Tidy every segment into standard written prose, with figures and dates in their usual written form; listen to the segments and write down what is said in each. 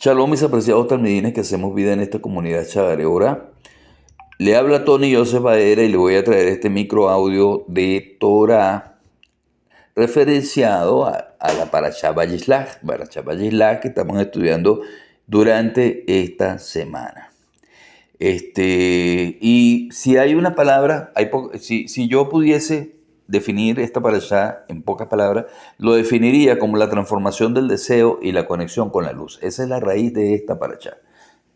Shalom, mis apreciados talmidines que hacemos vida en esta comunidad Chavare. Ahora le habla Tony Joseph Baera y le voy a traer este micro audio de Torah referenciado a la Parashá Vayishlach que estamos estudiando durante esta semana. Y si hay una palabra, si yo pudiese definir esta parashá en pocas palabras, lo definiría como la transformación del deseo y la conexión con la luz. Esa es la raíz de esta parashá.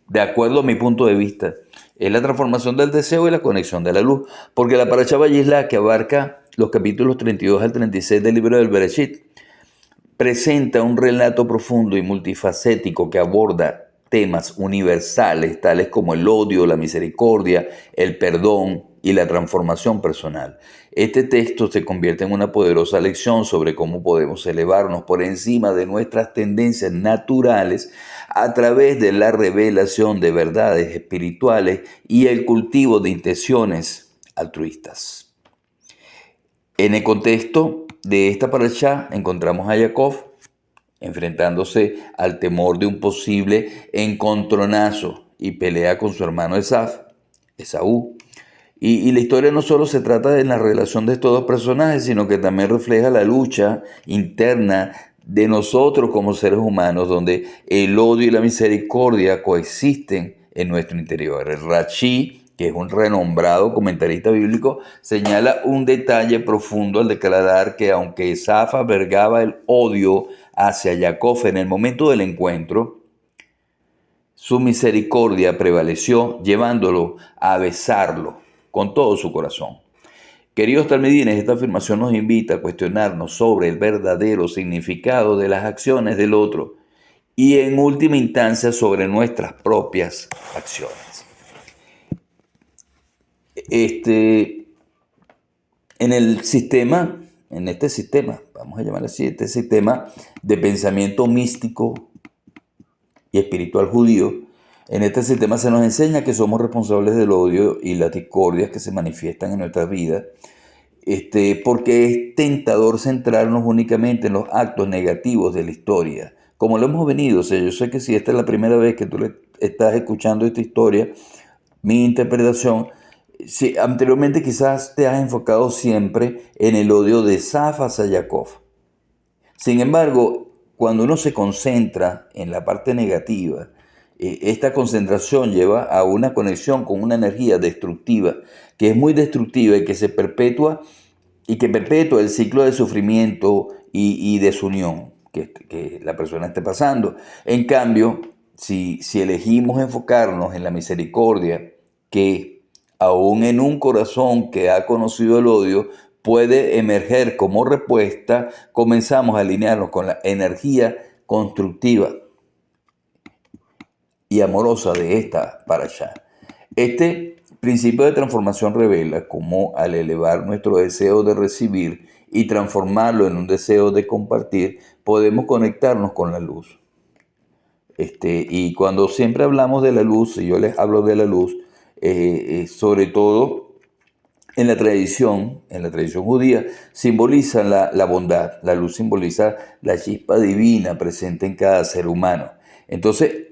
De acuerdo a mi punto de vista, es la transformación del deseo y la conexión de la luz. Porque la parashá Vayishlach, que abarca los capítulos 32 al 36 del libro del Bereshit, presenta un relato profundo y multifacético que aborda temas universales tales como el odio, la misericordia, el perdón y la transformación personal. Este texto se convierte en una poderosa lección sobre cómo podemos elevarnos por encima de nuestras tendencias naturales a través de la revelación de verdades espirituales y el cultivo de intenciones altruistas. En el contexto de esta parashá encontramos a Jacob enfrentándose al temor de un posible encontronazo y pelea con su hermano Esaú. Y la historia no solo se trata de la relación de estos dos personajes, sino que también refleja la lucha interna de nosotros como seres humanos, donde el odio y la misericordia coexisten en nuestro interior. El Rashi, que es un renombrado comentarista bíblico, señala un detalle profundo al declarar que aunque Esaf albergaba el odio hacia Jacob en el momento del encuentro, su misericordia prevaleció, llevándolo a besarlo con todo su corazón. Queridos talmidines, esta afirmación nos invita a cuestionarnos sobre el verdadero significado de las acciones del otro y en última instancia sobre nuestras propias acciones. En este sistema, vamos a llamar así, este sistema de pensamiento místico y espiritual judío, en este sistema se nos enseña que somos responsables del odio y las discordias que se manifiestan en nuestras vidas, porque es tentador centrarnos únicamente en los actos negativos de la historia, como lo hemos venido. O sea, yo sé que si esta es la primera vez que tú estás escuchando esta historia, mi interpretación, si anteriormente quizás te has enfocado siempre en el odio de Esaf hacia Jacob. Sin embargo, cuando uno se concentra en la parte negativa, esta concentración lleva a una conexión con una energía destructiva, que es muy destructiva y que se perpetúa el ciclo de sufrimiento y desunión que la persona esté pasando. En cambio, si elegimos enfocarnos en la misericordia, que aún en un corazón que ha conocido el odio, puede emerger como respuesta, comenzamos a alinearnos con la energía constructiva y amorosa de esta parashá. Este principio de transformación revela cómo al elevar nuestro deseo de recibir y transformarlo en un deseo de compartir, podemos conectarnos con la luz. Y cuando siempre hablamos de la luz, y yo les hablo de la luz, sobre todo en la tradición judía, simboliza la bondad. La luz simboliza la chispa divina presente en cada ser humano. Entonces,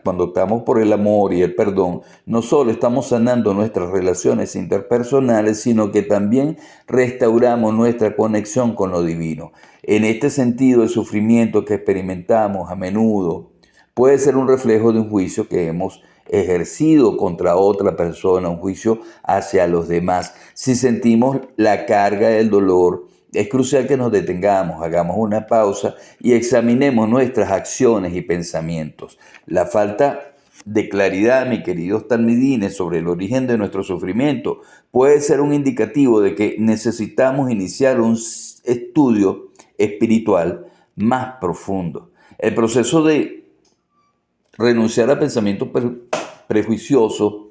cuando optamos por el amor y el perdón, no solo estamos sanando nuestras relaciones interpersonales, sino que también restauramos nuestra conexión con lo divino. En este sentido, el sufrimiento que experimentamos a menudo puede ser un reflejo de un juicio que hemos ejercido contra otra persona, un juicio hacia los demás. Si sentimos la carga del dolor, es crucial que nos detengamos, hagamos una pausa y examinemos nuestras acciones y pensamientos. La falta de claridad, mis queridos talmidines, sobre el origen de nuestro sufrimiento puede ser un indicativo de que necesitamos iniciar un estudio espiritual más profundo. El proceso de renunciar a pensamientos prejuiciosos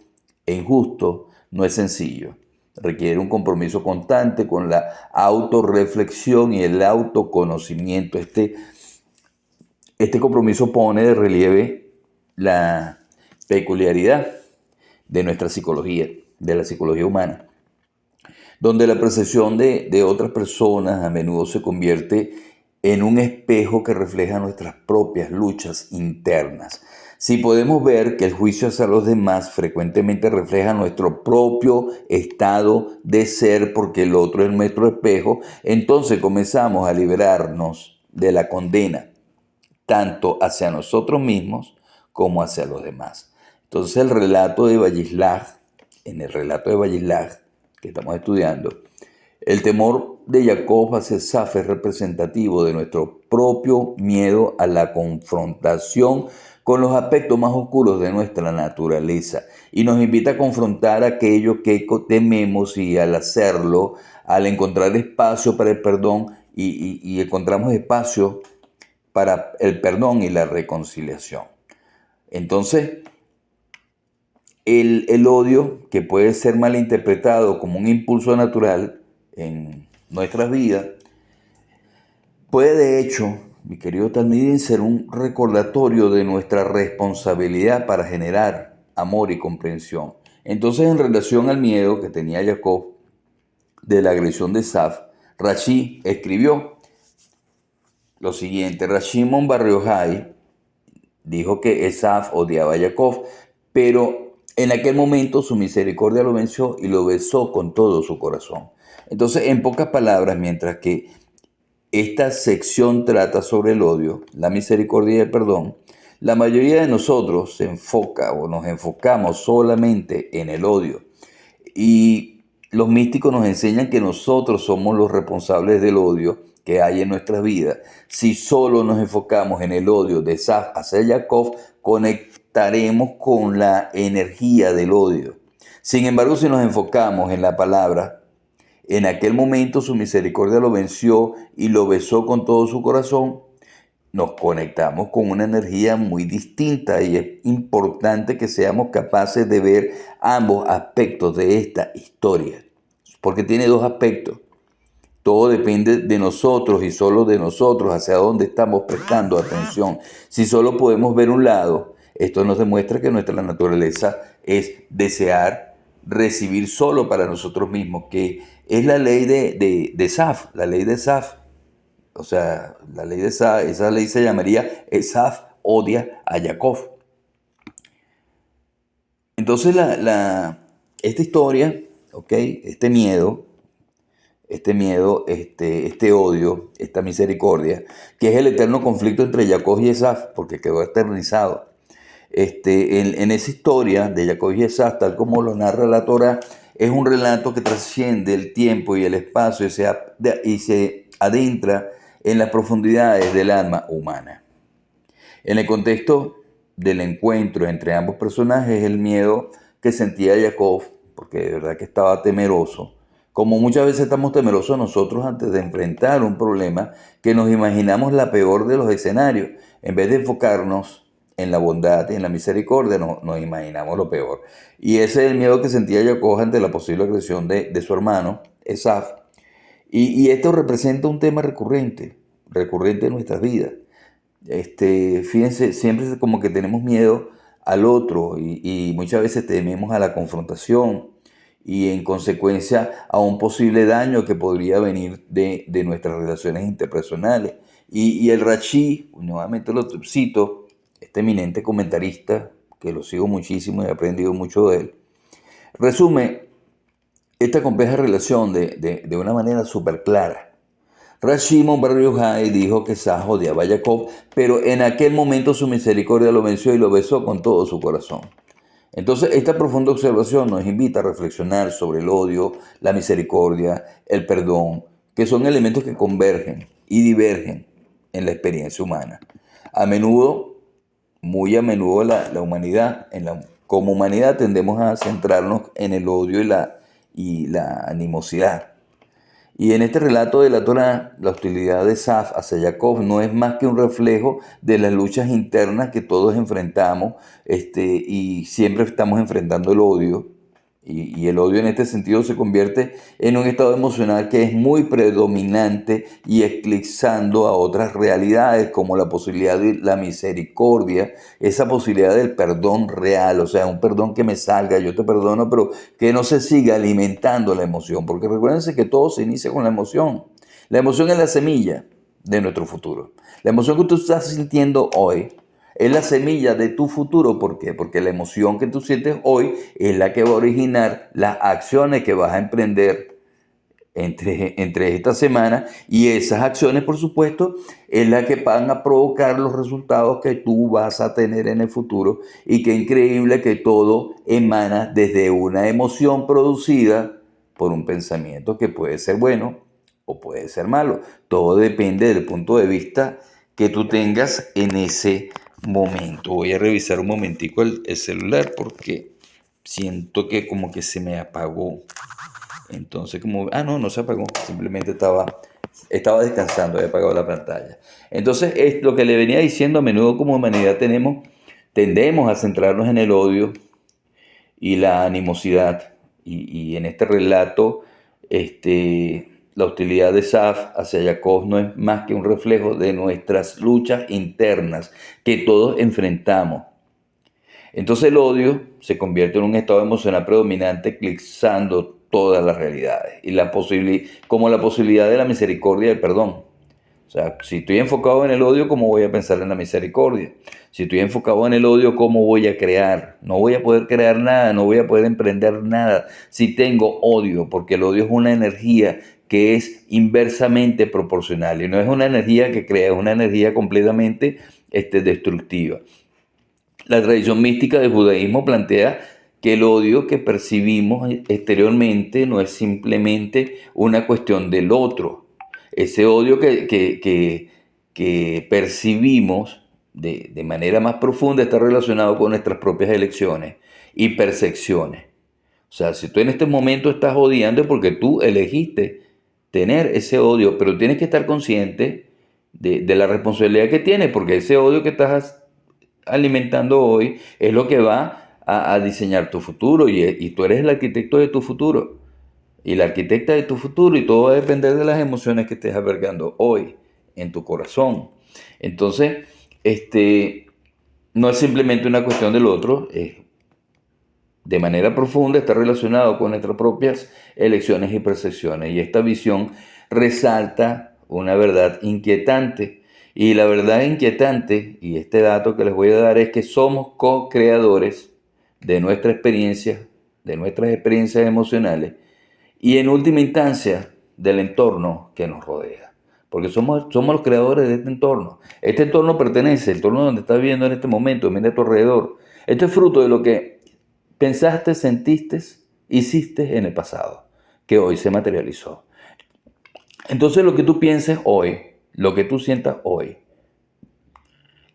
e injustos no es sencillo. Requiere un compromiso constante con la autorreflexión y el autoconocimiento. Este compromiso pone de relieve la peculiaridad de nuestra psicología, de la psicología humana, donde la percepción de otras personas a menudo se convierte en un espejo que refleja nuestras propias luchas internas. Si podemos ver que el juicio hacia los demás frecuentemente refleja nuestro propio estado de ser porque el otro es nuestro espejo, entonces comenzamos a liberarnos de la condena, tanto hacia nosotros mismos como hacia los demás. Entonces el relato de Vallislaj, en el relato de Vallislaj que estamos estudiando, el temor de Jacob hacia Esaf es representativo de nuestro propio miedo a la confrontación con los aspectos más oscuros de nuestra naturaleza y nos invita a confrontar aquello que tememos y al hacerlo, al encontrar espacio para el perdón y encontramos espacio para el perdón y la reconciliación. Entonces, el odio, que puede ser malinterpretado como un impulso natural en nuestras vidas, puede de hecho, mi querido Talmidín, ser un recordatorio de nuestra responsabilidad para generar amor y comprensión. Entonces, en relación al miedo que tenía Jacob de la agresión de Esaf, Rashi escribió lo siguiente: Rashimon Bar Yochai dijo que Esaf odiaba a Jacob, pero en aquel momento su misericordia lo venció y lo besó con todo su corazón. Entonces, en pocas palabras, mientras que esta sección trata sobre el odio, la misericordia y el perdón, la mayoría de nosotros se enfoca o nos enfocamos solamente en el odio. Y los místicos nos enseñan que nosotros somos los responsables del odio que hay en nuestras vidas. Si solo nos enfocamos en el odio de Esaf hacia Jacob, conectaremos con la energía del odio. Sin embargo, si nos enfocamos en la palabra, en aquel momento su misericordia lo venció y lo besó con todo su corazón, nos conectamos con una energía muy distinta y es importante que seamos capaces de ver ambos aspectos de esta historia, porque tiene dos aspectos. Todo depende de nosotros y solo de nosotros hacia dónde estamos prestando atención. Si solo podemos ver un lado, esto nos demuestra que nuestra naturaleza es desear recibir solo para nosotros mismos, que es la ley de Saf, la ley de Saf. O sea, la ley de esa ley se llamaría Esaf odia a Jacob. Entonces esta historia, ¿ok? Este odio, esta misericordia, que es el eterno conflicto entre Jacob y Esaf, porque quedó eternizado. En esa historia de Jacob y Esaf, tal como lo narra la Torá, es un relato que trasciende el tiempo y el espacio y se adentra en las profundidades del alma humana. En el contexto del encuentro entre ambos personajes, el miedo que sentía Jacob, porque de verdad que estaba temeroso, como muchas veces estamos temerosos nosotros antes de enfrentar un problema, que nos imaginamos la peor de los escenarios, en vez de enfocarnos en la bondad y en la misericordia, nos imaginamos lo peor. Y ese es el miedo que sentía Jacob ante la posible agresión de su hermano, Esaf. Y esto representa un tema recurrente en nuestras vidas. Fíjense, siempre es como que tenemos miedo al otro y muchas veces tememos a la confrontación y en consecuencia a un posible daño que podría venir de nuestras relaciones interpersonales. Y el Rashi, nuevamente lo cito, este eminente comentarista, que lo sigo muchísimo y he aprendido mucho de él, resume esta compleja relación de una manera súper clara. Rashimon Bar Yochai dijo que Esaf odiaba a Jacob, pero en aquel momento su misericordia lo venció y lo besó con todo su corazón. Entonces, esta profunda observación nos invita a reflexionar sobre el odio, la misericordia, el perdón, que son elementos que convergen y divergen en la experiencia humana. A menudo, muy a menudo, la humanidad, como humanidad tendemos a centrarnos en el odio y la animosidad. Y en este relato de la Torá, la hostilidad de Esaf hacia Jacob no es más que un reflejo de las luchas internas que todos enfrentamos, y siempre estamos enfrentando el odio. Y el odio en este sentido se convierte en un estado emocional que es muy predominante y eclipsando a otras realidades como la posibilidad de la misericordia, esa posibilidad del perdón real, o sea, un perdón que me salga, yo te perdono, pero que no se siga alimentando la emoción, porque recuérdense que todo se inicia con la emoción. La emoción es la semilla. de nuestro futuro. La emoción que tú estás sintiendo hoy es la semilla de tu futuro. ¿Por qué? Porque la emoción que tú sientes hoy es la que va a originar las acciones que vas a emprender entre esta semana, y esas acciones, por supuesto, es la que van a provocar los resultados que tú vas a tener en el futuro. Y qué increíble que todo emana desde una emoción producida por un pensamiento que puede ser bueno o puede ser malo. Todo depende del punto de vista que tú tengas en ese momento. Voy a revisar un momentico el celular porque siento que como que se me apagó. Entonces, no, no se apagó, simplemente estaba descansando, había apagado la pantalla. Entonces, es lo que le venía diciendo: a menudo como humanidad tendemos a centrarnos en el odio y la animosidad. Y en este relato, la hostilidad de Saf hacia Jacob no es más que un reflejo de nuestras luchas internas que todos enfrentamos. Entonces el odio se convierte en un estado emocional predominante, eclipsando todas las realidades y como la posibilidad de la misericordia y el perdón. O sea, si estoy enfocado en el odio, ¿cómo voy a pensar en la misericordia? Si estoy enfocado en el odio, ¿cómo voy a crear? No voy a poder crear nada, no voy a poder emprender nada si tengo odio, porque el odio es una energía que es inversamente proporcional y no es una energía que crea, es una energía completamente destructiva. La tradición mística del judaísmo plantea que el odio que percibimos exteriormente no es simplemente una cuestión del otro. Ese odio que percibimos de manera más profunda está relacionado con nuestras propias elecciones y percepciones. O sea, si tú en este momento estás odiando es porque tú elegiste tener ese odio, pero tienes que estar consciente de la responsabilidad que tienes, porque ese odio que estás alimentando hoy es lo que va a diseñar tu futuro, y tú eres el arquitecto de tu futuro y la arquitecta de tu futuro, y todo va a depender de las emociones que estés albergando hoy en tu corazón. Entonces, no es simplemente una cuestión del otro, de manera profunda está relacionado con nuestras propias elecciones y percepciones, y esta visión resalta una verdad inquietante. Y la verdad inquietante, y este dato que les voy a dar, es que somos co-creadores de de nuestras experiencias emocionales, y en última instancia del entorno que nos rodea. Porque somos los creadores de este entorno. Este entorno pertenece, el entorno donde estás viviendo en este momento, mira a tu alrededor. Esto es fruto de lo que pensaste, sentiste, hiciste en el pasado, que hoy se materializó. Entonces lo que tú pienses hoy, lo que tú sientas hoy,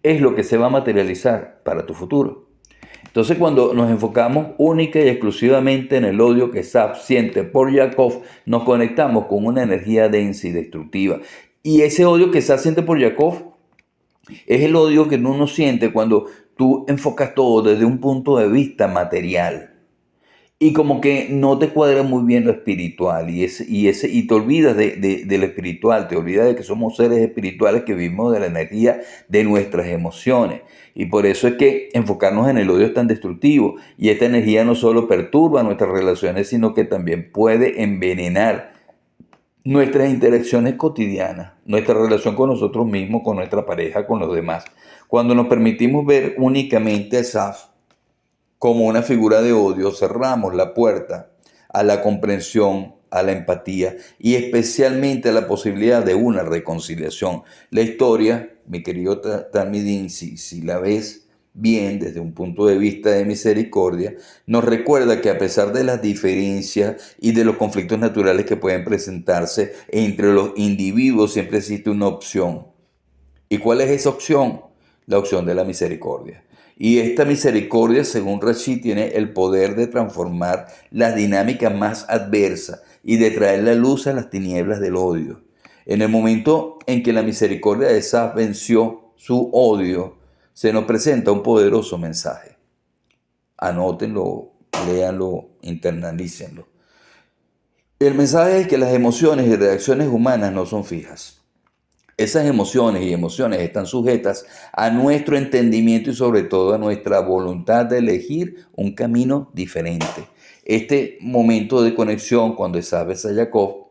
es lo que se va a materializar para tu futuro. Entonces, cuando nos enfocamos única y exclusivamente en el odio que Saf siente por Jacob, nos conectamos con una energía densa y destructiva. Y ese odio que Saf siente por Jacob es el odio que uno siente cuando tú enfocas todo desde un punto de vista material. Y como que no te cuadra muy bien lo espiritual, y te olvidas de lo espiritual, te olvidas de que somos seres espirituales que vivimos de la energía de nuestras emociones. Y por eso es que enfocarnos en el odio es tan destructivo. Y esta energía no solo perturba nuestras relaciones, sino que también puede envenenar nuestras interacciones cotidianas, nuestra relación con nosotros mismos, con nuestra pareja, con los demás. Cuando nos permitimos ver únicamente a Saf como una figura de odio, cerramos la puerta a la comprensión, a la empatía y especialmente a la posibilidad de una reconciliación. La historia, mi querido Talmidín, si la ves bien desde un punto de vista de misericordia, nos recuerda que a pesar de las diferencias y de los conflictos naturales que pueden presentarse entre los individuos, siempre existe una opción. ¿Y cuál es esa opción? La opción de la misericordia. Y esta misericordia, según Rashi, tiene el poder de transformar las dinámicas más adversas y de traer la luz a las tinieblas del odio. En el momento en que la misericordia de Saf venció su odio, se nos presenta un poderoso mensaje. Anótenlo, léanlo, internalícenlo. El mensaje es que las emociones y reacciones humanas no son fijas. Esas emociones y emociones están sujetas a nuestro entendimiento y sobre todo a nuestra voluntad de elegir un camino diferente. Este momento de conexión cuando Esab besa a Jacob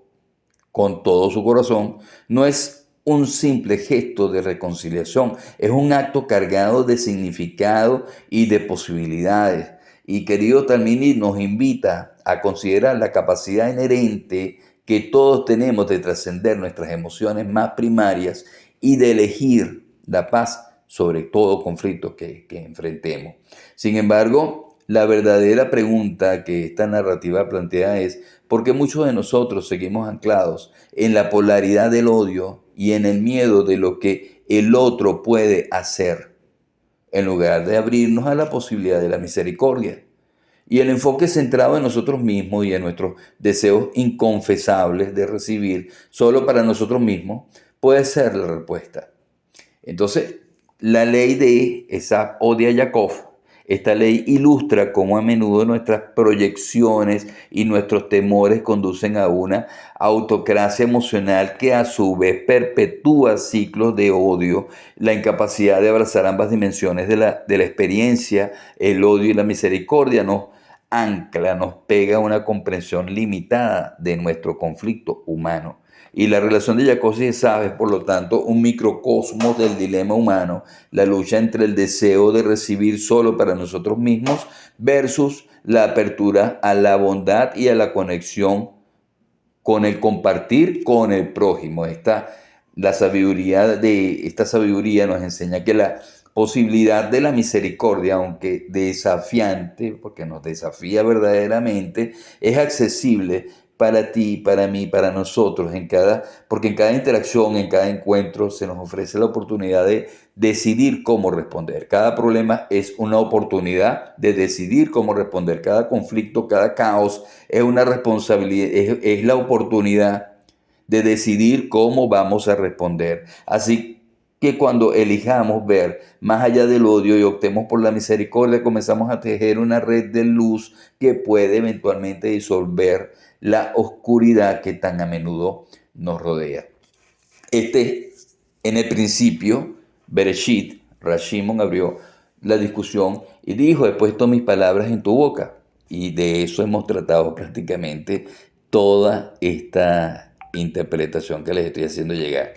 con todo su corazón no es un simple gesto de reconciliación, es un acto cargado de significado y de posibilidades. Y querido Talmini nos invita a considerar la capacidad inherente que todos tenemos de trascender nuestras emociones más primarias y de elegir la paz sobre todo conflicto que enfrentemos. Sin embargo, la verdadera pregunta que esta narrativa plantea es ¿por qué muchos de nosotros seguimos anclados en la polaridad del odio y en el miedo de lo que el otro puede hacer, en lugar de abrirnos a la posibilidad de la misericordia? Y el enfoque centrado en nosotros mismos y en nuestros deseos inconfesables de recibir solo para nosotros mismos puede ser la respuesta. Entonces, la ley de esa Odia Yakov, esta ley ilustra cómo a menudo nuestras proyecciones y nuestros temores conducen a una autocracia emocional que a su vez perpetúa ciclos de odio, la incapacidad de abrazar ambas dimensiones de la experiencia, el odio y la misericordia nos ancla, nos pega una comprensión limitada de nuestro conflicto humano. Y la relación de Jacuzzi y Esaf es, por lo tanto, un microcosmos del dilema humano, la lucha entre el deseo de recibir solo para nosotros mismos versus la apertura a la bondad y a la conexión con el compartir con el prójimo. Esta sabiduría nos enseña que la posibilidad de la misericordia, aunque desafiante, porque nos desafía verdaderamente, es accesible para ti, para mí, para nosotros, porque en cada interacción, en cada encuentro, se nos ofrece la oportunidad de decidir cómo responder. Cada problema es una oportunidad de decidir cómo responder. Cada conflicto, cada caos es una responsabilidad, es la oportunidad de decidir cómo vamos a responder. Así que cuando elijamos ver más allá del odio y optemos por la misericordia, comenzamos a tejer una red de luz que puede eventualmente disolver la oscuridad que tan a menudo nos rodea. En el principio, Bereshit, Rashimon abrió la discusión y dijo, he puesto mis palabras en tu boca. Y de eso hemos tratado prácticamente toda esta interpretación que les estoy haciendo llegar.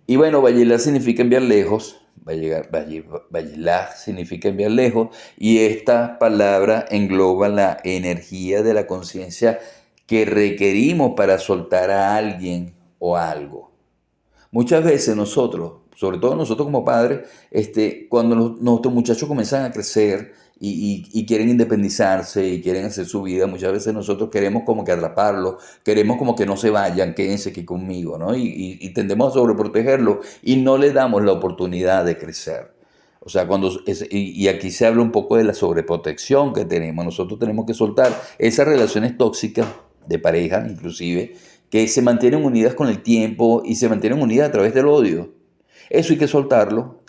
Y bueno, Vayelá significa enviar lejos, Vayelá significa enviar lejos, y esta palabra engloba la energía de la conciencia que requerimos para soltar a alguien o algo. Muchas veces nosotros, sobre todo nosotros como padres, cuando nuestros muchachos comienzan a crecer y quieren independizarse y quieren hacer su vida, muchas veces nosotros queremos como que atraparlos, queremos como que no se vayan, quédense aquí conmigo, ¿no? Y tendemos a sobreprotegerlos y no le damos la oportunidad de crecer. O sea, y aquí se habla un poco de la sobreprotección que tenemos. Nosotros tenemos que soltar esas relaciones tóxicas de pareja, inclusive, que se mantienen unidas con el tiempo y se mantienen unidas a través del odio. Eso hay que soltarlo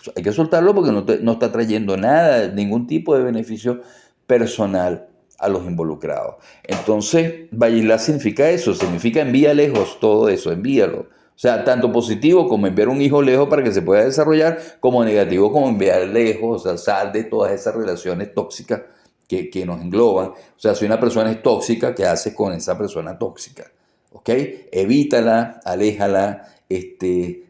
porque no está trayendo nada, ningún tipo de beneficio personal a los involucrados. Entonces, Bailar significa eso, significa envía lejos todo eso, envíalo. O sea, tanto positivo como enviar un hijo lejos para que se pueda desarrollar, como negativo como enviar lejos, o sea, sal de todas esas relaciones tóxicas que nos engloban. O sea, si una persona es tóxica, ¿qué haces con esa persona tóxica? ¿Ok? Evítala, aléjala,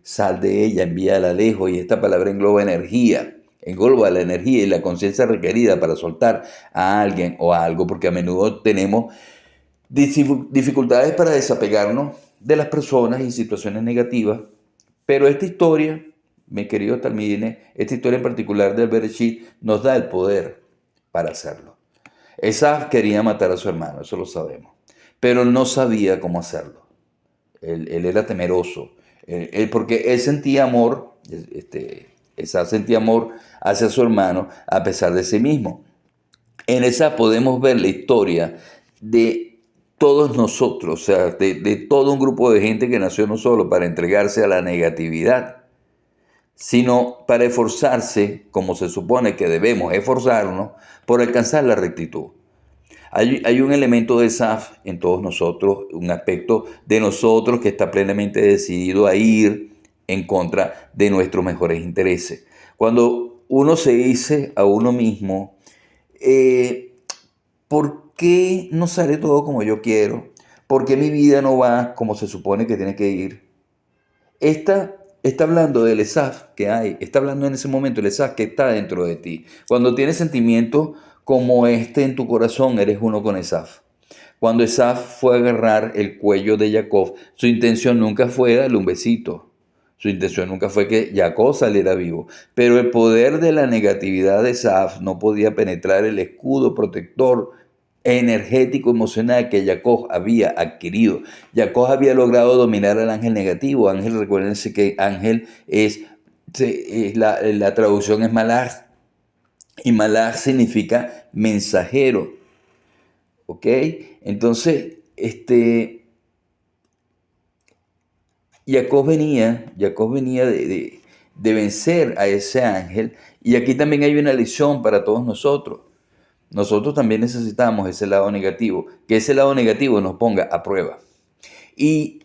sal de ella, envíala lejos. Y esta palabra engloba energía, engloba la energía y la conciencia requerida para soltar a alguien o a algo, porque a menudo tenemos dificultades para desapegarnos de las personas y situaciones negativas. Pero esta historia, mi querido Talmidine, esta historia en particular del Bereshit, nos da el poder para hacerlo. Esaf quería matar a su hermano, eso lo sabemos, pero no sabía cómo hacerlo. Él era temeroso, porque él sentía amor, Esaf sentía amor hacia su hermano a pesar de sí mismo. En esa podemos ver la historia de todos nosotros, o sea, de todo un grupo de gente que nació no solo para entregarse a la negatividad, sino para esforzarse, como se supone que debemos esforzarnos, por alcanzar la rectitud. Hay un elemento de SAF en todos nosotros, un aspecto de nosotros que está plenamente decidido a ir en contra de nuestros mejores intereses. Cuando uno se dice a uno mismo, ¿por qué no sale todo como yo quiero? ¿Por qué mi vida no va como se supone que tiene que ir? Esta está hablando del Esaf que hay, está hablando en ese momento del Esaf que está dentro de ti. Cuando tienes sentimientos como este en tu corazón, eres uno con Esaf. Cuando Esaf fue a agarrar el cuello de Jacob, su intención nunca fue darle un besito. Su intención nunca fue que Jacob saliera vivo. Pero el poder de la negatividad de Esaf no podía penetrar el escudo protector energético emocional que Jacob había adquirido. Jacob había logrado dominar al ángel negativo. Ángel, recuérdense que ángel la traducción es malaj. Y malaj significa mensajero. ¿Ok? Entonces, Jacob venía de vencer a ese ángel. Y aquí también hay una lección para todos nosotros. Nosotros también necesitamos ese lado negativo, que ese lado negativo nos ponga a prueba. Y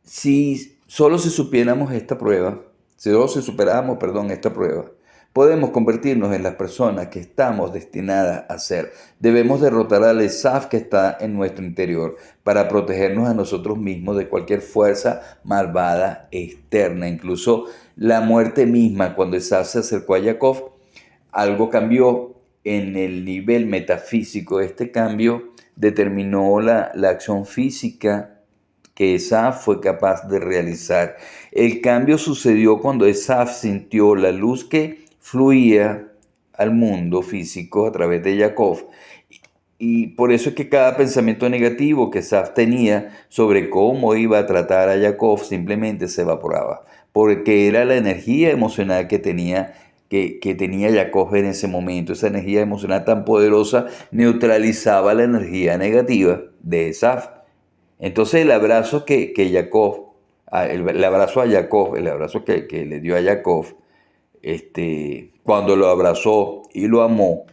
si solo si supiéramos esta prueba, si solo si superáramos, perdón, esta prueba, podemos convertirnos en las personas que estamos destinadas a ser. Debemos derrotar al Esaf que está en nuestro interior para protegernos a nosotros mismos de cualquier fuerza malvada externa. Incluso la muerte misma, cuando Esaf se acercó a Jacob, algo cambió en el nivel metafísico. Este cambio determinó la acción física que Esaf fue capaz de realizar. El cambio sucedió cuando Esaf sintió la luz que fluía al mundo físico a través de Jacob. Y por eso es que cada pensamiento negativo que Esaf tenía sobre cómo iba a tratar a Jacob simplemente se evaporaba, porque era la energía emocional que tenía Jacob en ese momento. Esa energía emocional tan poderosa neutralizaba la energía negativa de Esaf. Entonces el abrazo que Jacob, el abrazo a Jacob, el abrazo que le dio a Jacob, cuando lo abrazó y lo amó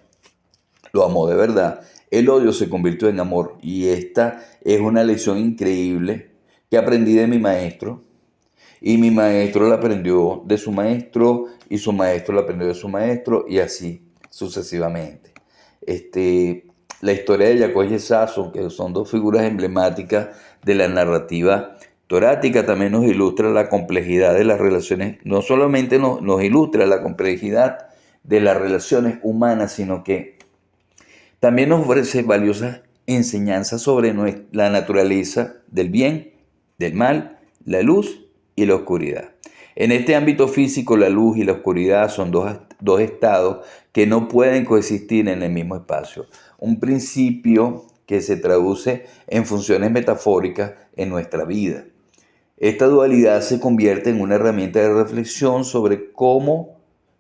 de verdad, el odio se convirtió en amor. Y esta es una lección increíble que aprendí de mi maestro. Y mi maestro la aprendió de su maestro, y su maestro la aprendió de su maestro, y así sucesivamente. La historia de Jacob y Esaú, que son dos figuras emblemáticas de la narrativa torática, también nos ilustra la complejidad de las relaciones. No solamente nos ilustra la complejidad de las relaciones humanas, sino que también nos ofrece valiosas enseñanzas sobre la naturaleza del bien, del mal, la luz y la oscuridad. En este ámbito físico, la luz y la oscuridad son dos estados que no pueden coexistir en el mismo espacio. Un principio que se traduce en funciones metafóricas en nuestra vida. Esta dualidad se convierte en una herramienta de reflexión sobre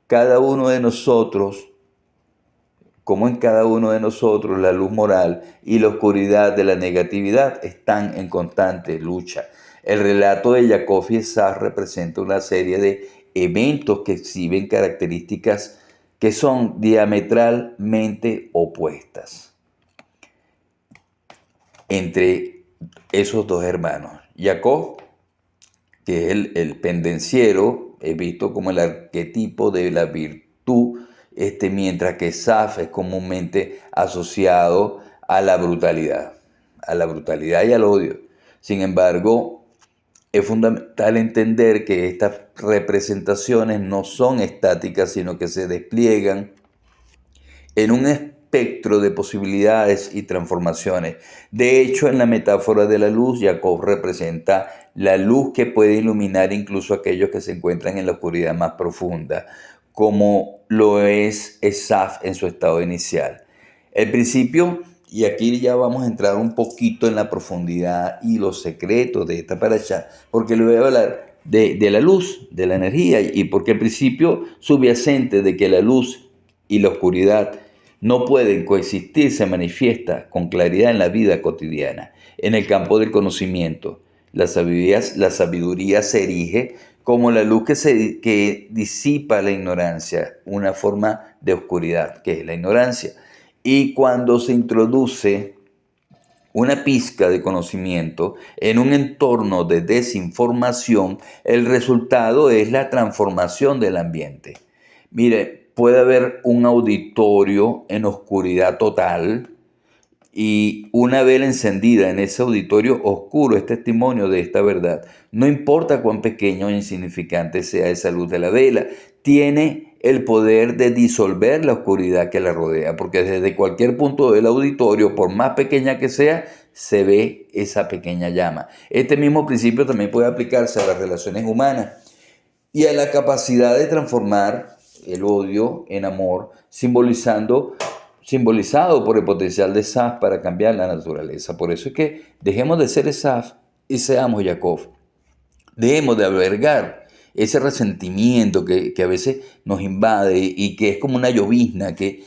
cada uno de nosotros cómo en cada uno de nosotros la luz moral y la oscuridad de la negatividad están en constante lucha. El relato de Jacob y Esaf representa una serie de eventos que exhiben características que son diametralmente opuestas entre esos dos hermanos. Jacob, que es el pendenciero, es visto como el arquetipo de la virtud, mientras que Esaf es comúnmente asociado a la brutalidad y al odio. Sin embargo, es fundamental entender que estas representaciones no son estáticas, sino que se despliegan en un espectro de posibilidades y transformaciones. De hecho, en la metáfora de la luz, Jacob representa la luz que puede iluminar incluso a aquellos que se encuentran en la oscuridad más profunda, como lo es Esaf en su estado inicial. El principio, y aquí ya vamos a entrar un poquito en la profundidad y los secretos de esta parasha, porque le voy a hablar de la luz, de la energía, y porque el principio subyacente de que la luz y la oscuridad no pueden coexistir se manifiesta con claridad en la vida cotidiana. En el campo del conocimiento, la sabiduría se erige como la luz que disipa la ignorancia, una forma de oscuridad, que es la ignorancia. Y cuando se introduce una pizca de conocimiento en un entorno de desinformación, el resultado es la transformación del ambiente. Mire, puede haber un auditorio en oscuridad total y una vela encendida en ese auditorio oscuro es testimonio de esta verdad. No importa cuán pequeño o insignificante sea esa luz de la vela, tiene el poder de disolver la oscuridad que la rodea, porque desde cualquier punto del auditorio, por más pequeña que sea, se ve esa pequeña llama. Este mismo principio también puede aplicarse a las relaciones humanas y a la capacidad de transformar el odio en amor, simbolizado por el potencial de Esaf para cambiar la naturaleza. Por eso es que dejemos de ser Esaf y seamos Jacob. Dejemos de albergar ese resentimiento que a veces nos invade y que es como una llovizna que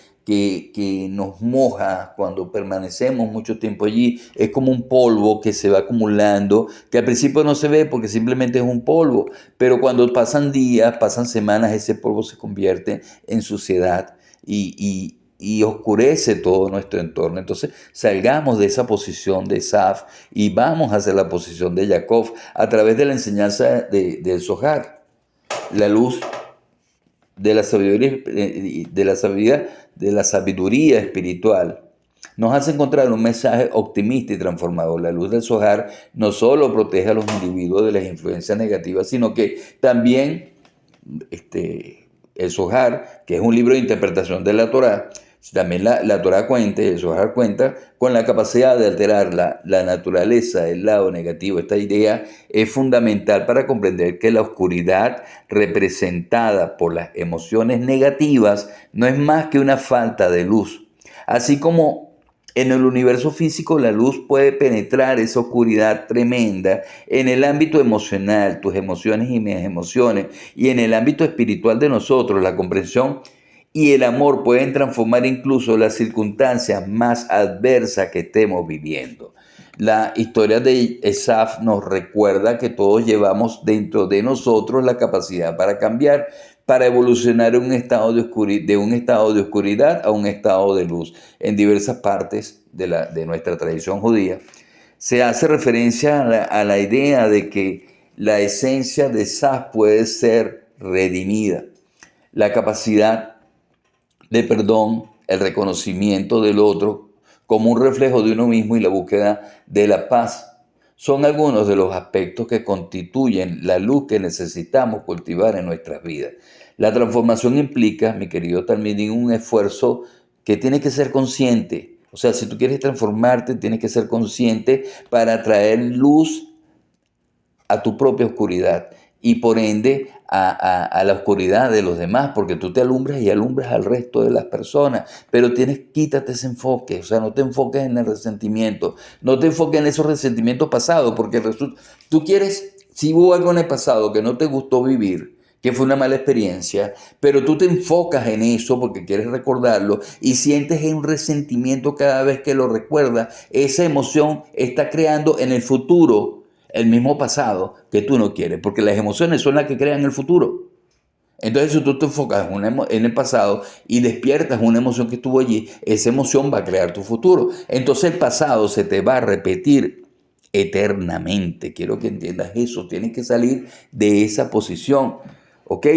nos moja cuando permanecemos mucho tiempo allí. Es como un polvo que se va acumulando, que al principio no se ve porque simplemente es un polvo, pero cuando pasan días, pasan semanas, ese polvo se convierte en suciedad y oscurece todo nuestro entorno. Entonces salgamos de esa posición de Saf y vamos hacia la posición de Jacob a través de la enseñanza del Zohar, la luz de la sabiduría, de la sabiduría espiritual. Nos hace encontrar un mensaje optimista y transformador. La luz del Zohar no solo protege a los individuos de las influencias negativas, sino que también el Zohar, que es un libro de interpretación de la Torá, también la Torá cuenta, el Zohar cuenta con la capacidad de alterar la naturaleza del lado negativo. Esta idea es fundamental para comprender que la oscuridad representada por las emociones negativas no es más que una falta de luz. Así como en el universo físico la luz puede penetrar esa oscuridad tremenda, en el ámbito emocional, tus emociones y mis emociones, y en el ámbito espiritual de nosotros, la comprensión y el amor pueden transformar incluso las circunstancias más adversas que estemos viviendo. La historia de Esaf nos recuerda que todos llevamos dentro de nosotros la capacidad para cambiar, para evolucionar en un estado de un estado de oscuridad a un estado de luz. En diversas partes de nuestra tradición judía se hace referencia a la idea de que la esencia de Esaf puede ser redimida. La capacidad de perdón, el reconocimiento del otro como un reflejo de uno mismo y la búsqueda de la paz son algunos de los aspectos que constituyen la luz que necesitamos cultivar en nuestras vidas. La transformación implica, mi querido Talmidín, un esfuerzo que tiene que ser consciente. O sea, si tú quieres transformarte, tienes que ser consciente para traer luz a tu propia oscuridad y por ende a la oscuridad de los demás, porque tú te alumbras y alumbras al resto de las personas, pero quítate ese enfoque, o sea, no te enfoques en el resentimiento, no te enfoques en esos resentimientos pasados, porque tú quieres, si hubo algo en el pasado que no te gustó vivir, que fue una mala experiencia, pero tú te enfocas en eso porque quieres recordarlo y sientes un resentimiento cada vez que lo recuerdas, esa emoción está creando en el futuro el mismo pasado que tú no quieres, porque las emociones son las que crean el futuro. Entonces, si tú te enfocas en el pasado y despiertas una emoción que estuvo allí, esa emoción va a crear tu futuro. Entonces, el pasado se te va a repetir eternamente. Quiero que entiendas eso. Tienes que salir de esa posición, ¿ok?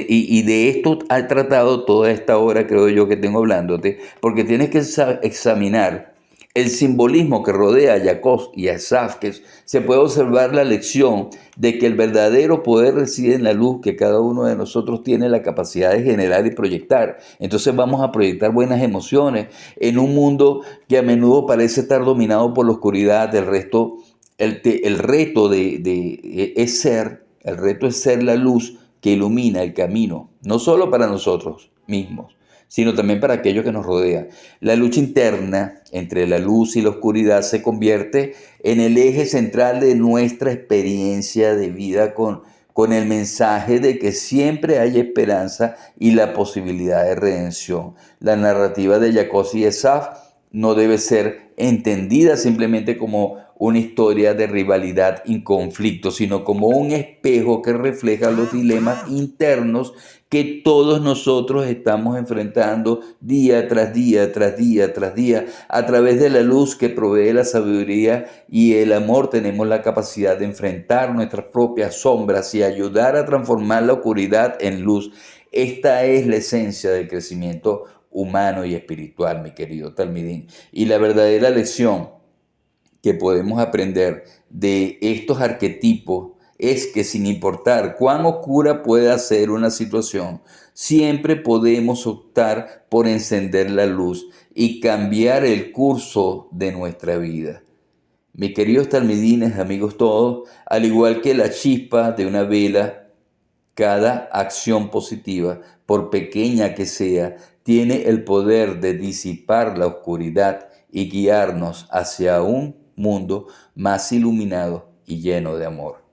Y de esto ha tratado toda esta hora, creo yo, que tengo hablándote, porque tienes que examinar el simbolismo que rodea a Jacob y a Esaf, que se puede observar la lección de que el verdadero poder reside en la luz que cada uno de nosotros tiene la capacidad de generar y proyectar. Entonces vamos a proyectar buenas emociones en un mundo que a menudo parece estar dominado por la oscuridad. El reto el reto es ser la luz que ilumina el camino, no solo para nosotros mismos, sino también para aquellos que nos rodean. La lucha interna entre la luz y la oscuridad se convierte en el eje central de nuestra experiencia de vida con el mensaje de que siempre hay esperanza y la posibilidad de redención. La narrativa de Jacob y Esaf no debe ser entendida simplemente como una historia de rivalidad y conflicto, sino como un espejo que refleja los dilemas internos que todos nosotros estamos enfrentando día tras día, tras día, tras día. A través de la luz que provee la sabiduría y el amor tenemos la capacidad de enfrentar nuestras propias sombras y ayudar a transformar la oscuridad en luz. Esta es la esencia del crecimiento humano y espiritual, mi querido Talmidín. Y la verdadera lección que podemos aprender de estos arquetipos es que sin importar cuán oscura pueda ser una situación, siempre podemos optar por encender la luz y cambiar el curso de nuestra vida. Mis queridos talmidines, amigos todos, al igual que la chispa de una vela, cada acción positiva, por pequeña que sea, tiene el poder de disipar la oscuridad y guiarnos hacia un mundo más iluminado y lleno de amor.